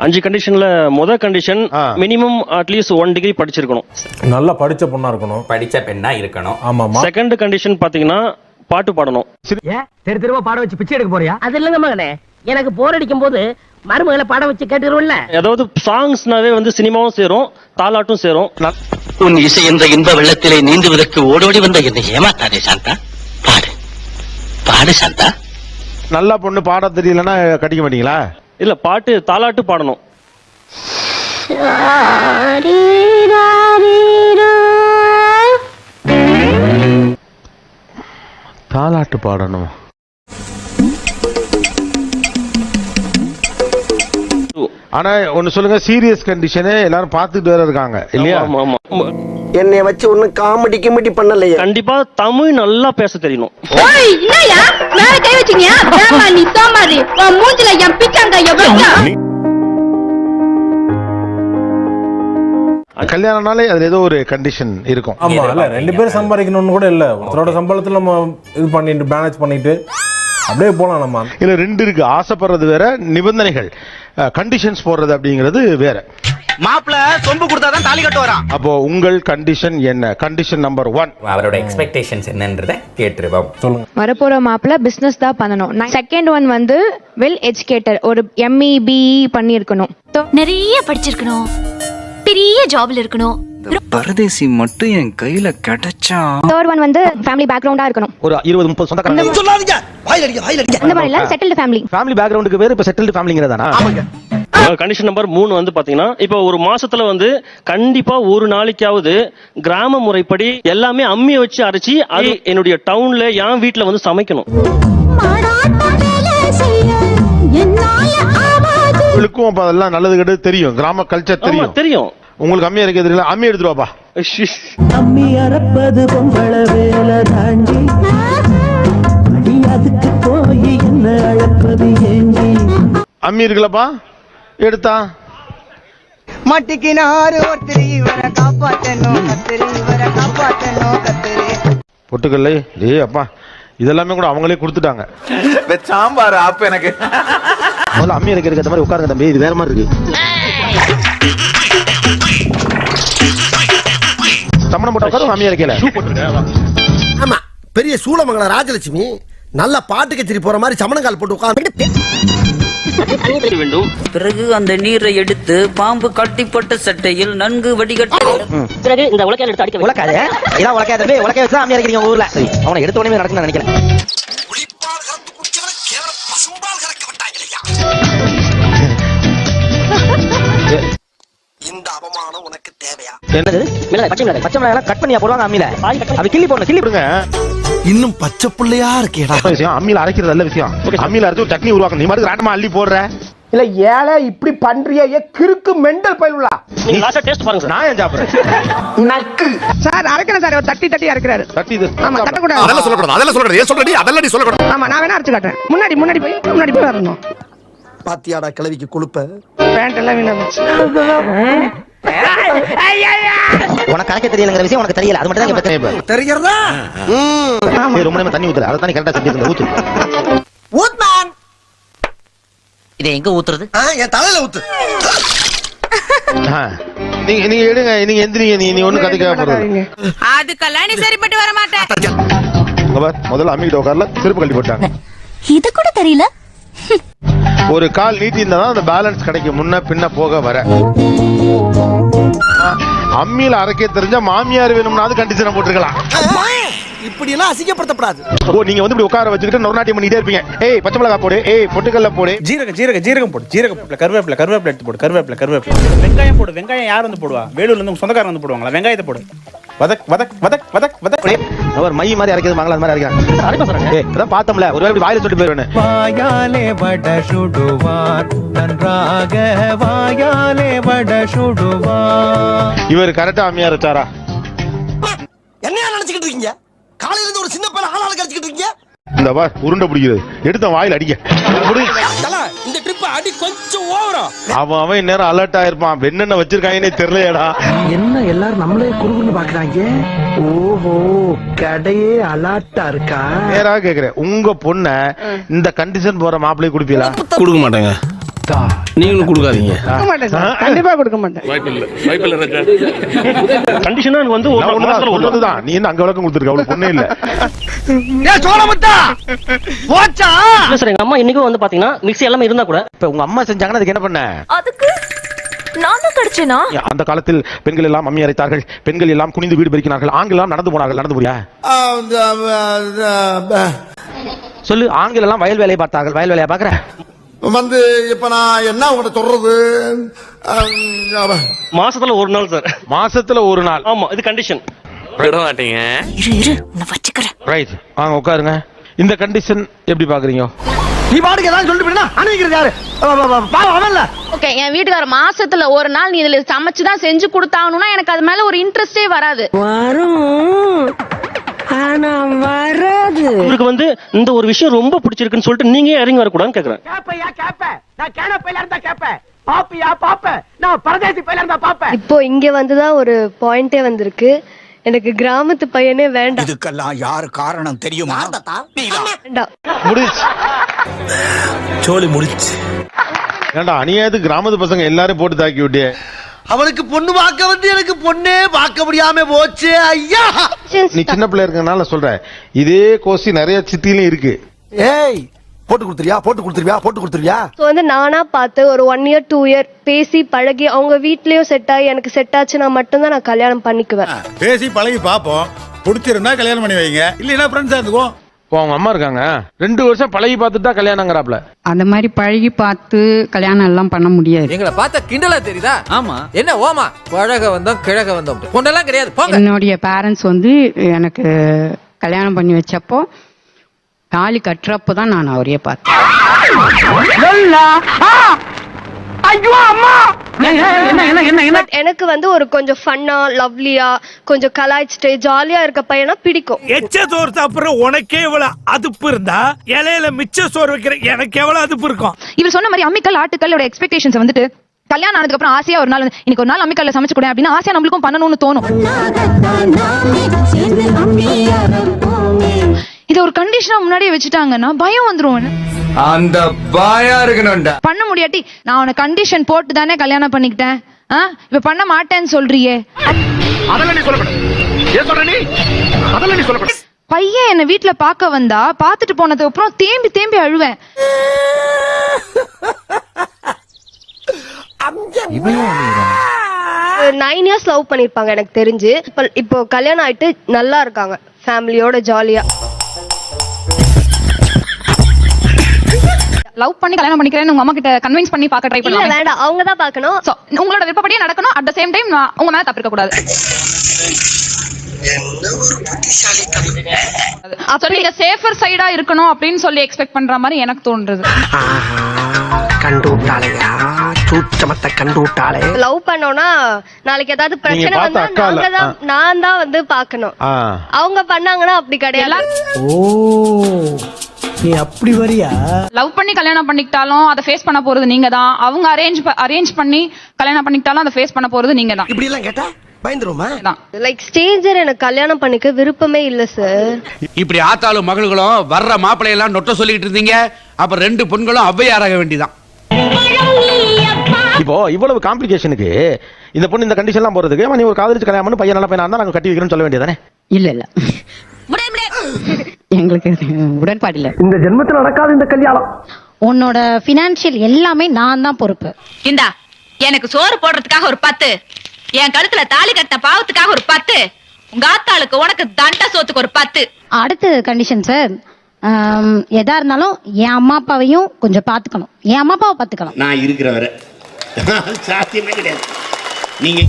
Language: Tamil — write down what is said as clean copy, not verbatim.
5 கண்டிஷன்ல முதல் கண்டிஷன் மினிமம் அட்லீஸ்ட் 1 டிகிரி படிச்சிருக்கணும். நல்லா படிச்ச பொண்ணா இருக்கணும். படிச்ச பெண்ணா இருக்கணும். ஆமாமா. செகண்ட் கண்டிஷன் பாத்தீங்கன்னா பாட்டு பாடணும். தெரு தெருவா பாட வச்சு பிச்சை எடுக்க போறியா? அது இல்லங்க மகனே, எனக்கு போர் அடிக்கும் போது மருமகளை பாட வச்சு கேட்டுருவோம்ல. அதாவது சாங்ஸ்னாவே வந்து சினிமாவும் சேரும் தாலாட்டும் சேரும். உன் இசை என்ற இன்ப வெள்ளத்திலே நீந்துவதற்கு ஓடோடி வந்த என்னை ஏமாத்தாதே சாந்தா. பாடு பாடு சாந்தா. நல்லா பொண்ணு பாட தெரியலன்னா கட்டிக்க மாட்டீங்களா? இல்ல பாட்டு தாலாட்டு பாடணும். தாலாட்டு பாடணும். ஆனா ஒன்னு சொல்லுங்க, சீரியஸ் கண்டிஷனே எல்லாரும் பாத்துட்டு வேற இருக்காங்க இல்லையா? என்னைய வச்சு ஒண்ணு காமெடி கிமெடி பண்ணலையே. கண்டிப்பா தமிழ் நல்லா பேச தெரியணும். கல்யாணம்னாலே அதுல ஏதோ ஒரு கண்டிஷன் இருக்கும். ஆமா, இல்ல 2 பேரும் சம்பாதிக்கணும்னு கூட இல்ல, ஒருத்தரோட சம்பளத்துல நம்ம இது பண்ணிட்டு பேலன்ஸ் பண்ணிட்டு அப்படியே போலாம் நம்ம. இல்ல 2 இருக்கு, ஆசைப்படுறது வேற, நிபந்தனைகள் கண்டிஷன்ஸ் போடுறது அப்படிங்கிறது வேற. மாப்பிள சொம்பு கொடுத்தாதான் தாலி கட்ட வரான். அப்போ உங்கள் கண்டிஷன் என்ன? Condition number 1. அவரோட எக்ஸ்பெக்டேஷன்ஸ் என்னன்றதை கேட்டுருவோம். சொல்லுங்க. வரப்போற மாப்பிள்ள பிசினஸ் தான் பண்ணணும். செகண்ட் ஒன் வந்து வெல் எஜுகேட்டட், ஒரு ME BE பண்ணியிருக்கணும், நிறைய படிச்சிருக்கணும், பெரிய ஜாப்ல இருக்கணும். பரதேசி மட்டும் என் கையில கிடைச்சா. தேர்ட் ஒன் வந்து ஃபேமிலி பேக்ரவுண்டா இருக்கணும். ஒரு 20-30 சொந்தக்காரங்க சொல்லாதீங்க. வாயில அடிங்க. அந்த மாதிரி இல்ல, செட்டில்டு ஃபேமிலி. ஃபேமிலி பேக்ரவுண்டுக்கு பேரு இப்ப செட்டில்டு ஃபேமிலிங்கறதானா? ஆமாங்க. கண்டிஷன் நம்பர் 3 வந்து பாத்தீங்கன்னா, இப்போ ஒரு மாசத்துல வந்து கண்டிப்பா ஒரு நாளைக்காவது கிராம முறைப்படி எல்லாமே அம்மியை வச்சு அரைச்சி அது என்னுடைய டவுன்ல என் வீட்டுல வந்து சமைக்கணும். உங்களுக்கும் அப்ப அதெல்லாம் நல்லது கெட்டது தெரியும், கிராம கல்ச்சர் தெரியும். தெரியும். உங்களுக்கு அம்மி அரைக்க தெரியல, அம்மி எடுத்துட்டு வாப்பா. அம்மி அரைப்பது பொம்பள வேலை தாண்டி, அடி அதுக்கு போய் என்ன அழைப்பது ஏண்டி? அம்மி இருக்குல்லப்பா, எடுத்தா மாட்டிக்கினாரு ஒருத்தர் இவரை காப்பாத்தணும், கத்திரி இவரை காப்பாத்தணும், கத்திரி. பொட்டுக்கல்லை ஏய் அப்பா, இதெல்லாமே கூட அவங்களே கொடுத்துட்டாங்க. சாம்பார் அப்ப எனக்கு முதல்ல அம்மி அரைக்கிறதுக்கு அந்த மாதிரி உட்காருங்க தம்பி, இது வேற மாதிரி இருக்கு. சமணம் போட்டு உட்காரு, அம்மி அரைக்கல. ஆமா, பெரிய சூளமங்கல ராஜலட்சுமி நல்ல பாட்டு கச்சேரி போற மாதிரி சமணங்கால் போட்டு உட்கார்ந்து பிறகு அந்த நீரை எடுத்து பாம்பு கட்டிப்பட்ட சட்டையில் நன்கு வடிகட்ட. பிறகு இந்த உலக்கையில எடுத்து அடிக்க. உலக்காத இதான் உலக்காத தம்பி, உலக்கைய வச்சு அம்மி அரைக்கிறீங்க உங்க ஊர்ல. சரி, அவனை எடுத்த உடனே நடக்குன்னு நினைக்கிறேன். இந்த அவமானம் உனக்கு தேவையா? என்னது? பச்சை மிளகாய் கட் பண்ணியா போடுவாங்க அம்மியில? அது கிள்ளி போடணும், கிள்ளி போடுங்க. இன்னும் பச்சை புள்ளையா இருக்கேடா. விஷயம் அம்மியில அரைக்கிறது நல்ல விஷயம். அம்மியில அரைச்சு ஒரு சட்னி உருவாக்கணும். நீ மாதிரி ரேண்டமா அள்ளி போடுற. இல்ல ஏழை இப்படி பண்றியே, கிறுக்கு மெண்டல் பயிலுலா. நீங்க லாஸ்டா டேஸ்ட் பாருங்க சார். நான் ஏன் சாப்பிடுறேன்? நக்கு சார் அரைக்கணும் சார், தட்டி அரைக்கிறாரு. தட்டி இது. ஆமா, தட்டக்கூடாது. அதெல்லாம் சொல்லக்கூடாது, அதெல்லாம் சொல்லக்கூடாது. ஏன் சொல்றடி? அதெல்லாம் நீ சொல்லக்கூடாது. ஆமா, நான் வேணா அரைச்சு காட்டுறேன். முன்னாடி போய் வரணும். பாத்தியாடா கிளவிக்கு கொழுப்ப. பேண்ட் எல்லாம் வீணாச்சு. உனக்கு அரைக்க தெரியலங்கிற விஷயம் உனக்கு தெரியல, அது மட்டும் தான் பிரச்சனை. தெரிகிறதா? ரொம்ப நேரம் தண்ணி ஊத்துற, அதை தான் கரெக்டா செஞ்சிருந்த. ஊத்து ஊத்மேன். இதை எங்க ஊத்துறது? என் தலையில ஊத்து. நீங்க எடுங்க, நீங்க எந்திரிங்க. நீ ஒண்ணு கதைக்க போறது. அதுக்கெல்லாம் நீ சரிப்பட்டு வர மாட்டேன். முதல்ல அம்மிக்கிட்ட உட்கார்ல செருப்பு கழட்டி போட்டாங்க. இது கூட தெரியல. ஒரு கால் நீட்டி இருந்தா தான் அந்த பேலன்ஸ் கிடைக்கும், முன்ன பின்ன போக வர. அம்மியில அரைக்க தெரிஞ்ச மாமியார் வேணும்னா அது கண்டிஷனை போட்டுருக்கலாம். இப்படி எல்லாம் அசிங்கப்படுத்தப்படாது. ஓ, நீங்க வந்து இப்படி உட்கார வச்சுக்கிட்டு நொறுநாட்டியம் பண்ணிட்டே இருப்பீங்க. ஏய் பச்சை மிளகாய் போடு, ஏய் பொட்டுக்கல்ல போடு, ஜீரகம் போடு, கருவேப்பிலை எடுத்து போடு, கருவேப்பிலை. வெங்காயம் போடு. வெங்காயம் யார் வந்து போடுவா? வேலூர்ல இருந்து சொந்தக்காரங்க வந்து போடுவாங்களா? வெங்காயத்தை போடு. வதக். அவர் மை மாதிரி அரைக்கிறது மங்கள மாதிரி அரைக்கிறாங்க. ஏய் அதான் பார்த்தோம்ல, ஒருவேளை இப்படி வாயில சொல்லிட்டு போயிடுவேன். வாயாலே வட சுடுவார், நன்றாக வாயாலே வட சுடுவார். இவர் கரெக்டா அம்மியா அரைச்சாரா? என்னையா நினைச்சுக்கிட்டு இருக்கீங்க? காலையில இருந்து ஒரு சின்ன பையன் ஆளால கடிச்சிட்டு இருக்கீங்க. இந்த வா உருண்டை பிடிக்கிறது எடுத்த வாயில அடிக்க. இந்த ட்ரிப் அடி கொஞ்சம் ஓவரா. அவன் நேரம் அலர்ட் ஆயிருப்பான். என்னென்ன வச்சிருக்காங்கன்னே தெரியலையடா. என்ன எல்லாரும் நம்மளே குறுகுறுன்னு பாக்குறாங்க. ஓஹோ, கடையே அலாட்டா இருக்கா? நேரா கேக்குறேன், உங்க பொண்ண இந்த கண்டிஷன் போற மாப்பிள்ளை குடுப்பீங்களா? கொடுக்க மாட்டேங்க. நீங்களும் கொடுக்காதீங்க. கண்டிப்பா கொடுக்க மாட்டேன். கண்டிஷனா எனக்கு வந்து ஒரு மாசத்துல ஒரு தான். நீ என்ன அங்க விளக்கம் கொடுத்துருக்க? அவளுக்கு பொண்ணே இல்ல. இல்ல சார், எங்க அம்மா இன்னைக்கும் வந்து பாத்தீங்கன்னா மிக்ஸி எல்லாமே இருந்தா கூட இப்ப உங்க அம்மா செஞ்சாங்கன்னா அதுக்கு என்ன பண்ண? அதுக்கு நான் தான் கிடைச்சேனா? அந்த காலத்தில் பெண்கள் எல்லாம் அம்மி அரைத்தார்கள், பெண்கள் எல்லாம் குனிந்து வீடு பெருக்கினார்கள், ஆண்கள் எல்லாம் நடந்து போனார்கள். நடந்து போறியா? சொல்லு. ஆண்கள் எல்லாம் வயல் வேலையை பார்த்தார்கள். வயல் வேலையை பாக்குற வந்து இப்ப நான் என்ன உங்களை சொல்றது? மாசத்துல ஒரு நாள் சார். மாசத்துல ஒரு நாள். ஆமா, இது கண்டிஷன். விட மாட்டீங்க. இரு நான் வச்சுக்கிறேன். ரைட், வாங்க உட்காருங்க. இந்த கண்டிஷன் எப்படி பாக்குறீங்க? நீ பாட்டுக்கு ஏதாவது சொல்லிட்டு போயினா அனுப்பிக்கிறது யாரு? அவன்ல. ஓகே, என் வீட்டுக்கார மாசத்துல ஒரு நாள் நீ இதுல சமைச்சுதான் செஞ்சு கொடுத்தாங்கன்னு எனக்கு அது மேல ஒரு இன்ட்ரெஸ்டே வராது. வரும், ஆனா வராது. இவருக்கு வந்து இந்த ஒரு விஷயம் ரொம்ப பிடிச்சிருக்குன்னு சொல்லிட்டு நீங்க இறங்கி வரக்கூடாதுன்னு கேக்குறேன். கேப்பையா கேப்ப, நான் கேன பையில இருந்தா கேப்ப. பாப்பியா பாப்ப, நான் பரதேசி பையில இருந்தா பாப்ப. இப்போ இங்க வந்துதான் ஒரு பாயிண்டே வந்திருக்கு. எனக்கு கிராமத்து பையனே வேண்டாம். இதுக்கெல்லாம் யாரு காரணம் தெரியுமா? வேண்டாம். முடிச்சு சோலி முடிச்சு. ஏண்டா அநியாயத்துக்கு கிராமத்து பசங்க எல்லாரும் போட்டு தாக்கி விட்டே. அவனுக்கு பொண்ணு பார்க்க வந்து எனக்கு பொண்ணே பார்க்க முடியாம போச்சு ஐயா. நீ சின்ன பிள்ளை இருக்கனால சொல்றேன். இதே கோசி நிறைய சித்திலும் இருக்கு. ஏய், போட்டு கொடுத்துருவியா? போட்டு கொடுத்துருவியா? போட்டு கொடுத்துருவியா? ஸோ வந்து நானா பார்த்து ஒரு 1 year 2 year பேசி பழகி அவங்க வீட்லயும் செட் ஆகி எனக்கு செட் ஆச்சுன்னா மட்டும்தான் நான் கல்யாணம் பண்ணிக்குவேன். பேசி பழகி பாப்போம். பிடிச்சிருந்தா கல்யாணம் பண்ணி வைங்க, இல்லைன்னா ஃப்ரெண்ட்ஸா இருந்துக்குவோம். இப்போ அவங்க அம்மா இருக்காங்க, 2 வருஷம் பழகி பார்த்துட்டு தான் கல்யாணங்கிறாப்ல. அந்த மாதிரி பழகி பார்த்து கல்யாணம் எல்லாம் பண்ண முடியாது. எங்களை பார்த்தா கிண்டலா தெரியுதா? ஆமா. என்ன ஓமா பழக வந்தோம் கிழக வந்தோம் கொண்டெல்லாம் கிடையாது. என்னுடைய பேரண்ட்ஸ் வந்து எனக்கு கல்யாணம் பண்ணி வச்சப்போ தாலி கட்டுறப்போ தான் நான் அவரையே பார்த்தேன். எனக்கு வந்து ஒரு கொஞ்சம் ஃபன்னா லவ்லியா கொஞ்சம் கலாய்ச்சிட்டு ஜாலியா இருக்க பையனா பிடிக்கும். எச்ச சோறு சாப்பிடுற உனக்கே இவ்வளவு அதுப்பு இருந்தா இலையில மிச்ச சோறு வைக்கிற எனக்கு எவ்வளவு அதுப்பு இருக்கும்? இவர் சொன்ன மாதிரி அம்மிக்கல் ஆட்டுக்கல்லோட எக்ஸ்பெக்டேஷன்ஸ் வந்துட்டு கல்யாணம் ஆனதுக்கு அப்புறம் ஆசையா ஒரு நாள் இன்னைக்கு ஒரு நாள் அம்மிக்கல்ல சமைச்சு கூட அப்படின்னு ஆசையா நம்மளுக்கும் பண்ணணும்னு தோணும். இத ஒரு கண்டிஷனா முன்னாடியே வச்சுட்டாங்கன்னா பயம் வந்துரும். அந்த பாயா இருக்கணும்டா. பண்ண முடியாட்டி நான் உன கண்டிஷன் போட்டு தானே கல்யாணம் பண்ணிக்கிட்டேன், இப்ப பண்ண மாட்டேன்னு சொல்றியே. அதெல்லாம் நீ சொல்லப்பட. ஏன் சொல்ற நீ? அதெல்லாம் நீ சொல்லப்பட. பையன் என்ன வீட்டுல பாக்க வந்தா பாத்துட்டு போனதுக்கு அப்புறம் தேம்பி தேம்பி அழுவேன். 9 years லவ் பண்ணிருப்பாங்க எனக்கு தெரிஞ்சு. இப்போ கல்யாணம் ஆயிட்டு நல்லா இருக்காங்க ஃபேமிலியோட ஜாலியா. லவ் பண்ணி கல்யாணம் பண்ணிக்கிறேன்னு உங்க அம்மா கிட்ட கன்வின்ஸ் பண்ணி பார்க்க ட்ரை இல்ல பண்ணலாம். வேண்டாம், அவங்க தான் பார்க்கணும். உங்களோட விருப்பப்படியே நடக்கணும். அட் த சேம் டைம் உங்க மேல தப்பு இருக்க கூடாது. அப்ப நீங்க சேஃபர் சைடா இருக்கணும் அப்படின்னு சொல்லி எக்ஸ்பெக்ட் பண்ற மாதிரி எனக்கு தோன்றது. கண்டு விட்டாளையா, சூச்சமத்தை கண்டு விட்டாளே. லவ் பண்ணோம்னா நாளைக்கு ஏதாவது பிரச்சனை வந்தா நான் தான் வந்து பார்க்கணும். அவங்க பண்ணாங்கன்னா அப்படி கிடையாது. ஓ, நீ அப்படி வரியா? லவ் பண்ணி கல்யாணம் பண்ணிக்கிட்டாலும் அதை ஃபேஸ் பண்ண போறது நீங்க தான். அவங்க அரேஞ்ச் பண்ணி கல்யாணம் பண்ணிக்கிட்டாலும் அதை ஃபேஸ் பண்ண போறது நீங்க தான். இப்படி எல்லாம் கேட்டா பயந்துருமா? லைக் ஸ்டேஜர் எனக்கு கல்யாணம் பண்ணிக்க விருப்பமே இல்ல சார். இப்படி ஆத்தாலும் மகளும் வர்ற மாப்பிள்ளையெல்லாம் நொட்ட சொல்லிட்டு இருந்தீங்க. அப்ப 2 பெண்களும் ஔவையாராக வேண்டிதான். இப்போ இவ்வளவு காம்ப்ளிகேஷனுக்கு இந்த பொண்ணு இந்த கண்டிஷன்லாம் போறதுக்கு நீ ஒரு காதலிச்சு கல்யாணம் பண்ணி பையன் நல்ல பையனா இருந்தா நாங்க கட்டி வைக்கிறோம்னு சொல்ல வேண்டியதானே? இல்ல எங்களுக்கு உடன்பாடு இல்ல. இந்த ஜென்மத்துல நடக்காது இந்த கல்யாணம். உன்னோட பினான்சியல் எல்லாமே நான் தான் பொறுப்பு. இந்தா எனக்கு சோறு போடுறதுக்காக ஒரு 10, என் கழுத்துல தாலி கட்டின பாவத்துக்காக ஒரு 10, உங்க ஆத்தாளுக்கு உனக்கு தண்ட சோத்துக்கு ஒரு 10. அடுத்த கண்டிஷன் சார், எதா இருந்தாலும் என் அம்மா அப்பாவையும் கொஞ்சம் பாத்துக்கணும். என் அம்மா அப்பாவை பாத்துக்கணும். நான் இருக்கிற வரை சாத்தியமே கிடையாது. நீங்க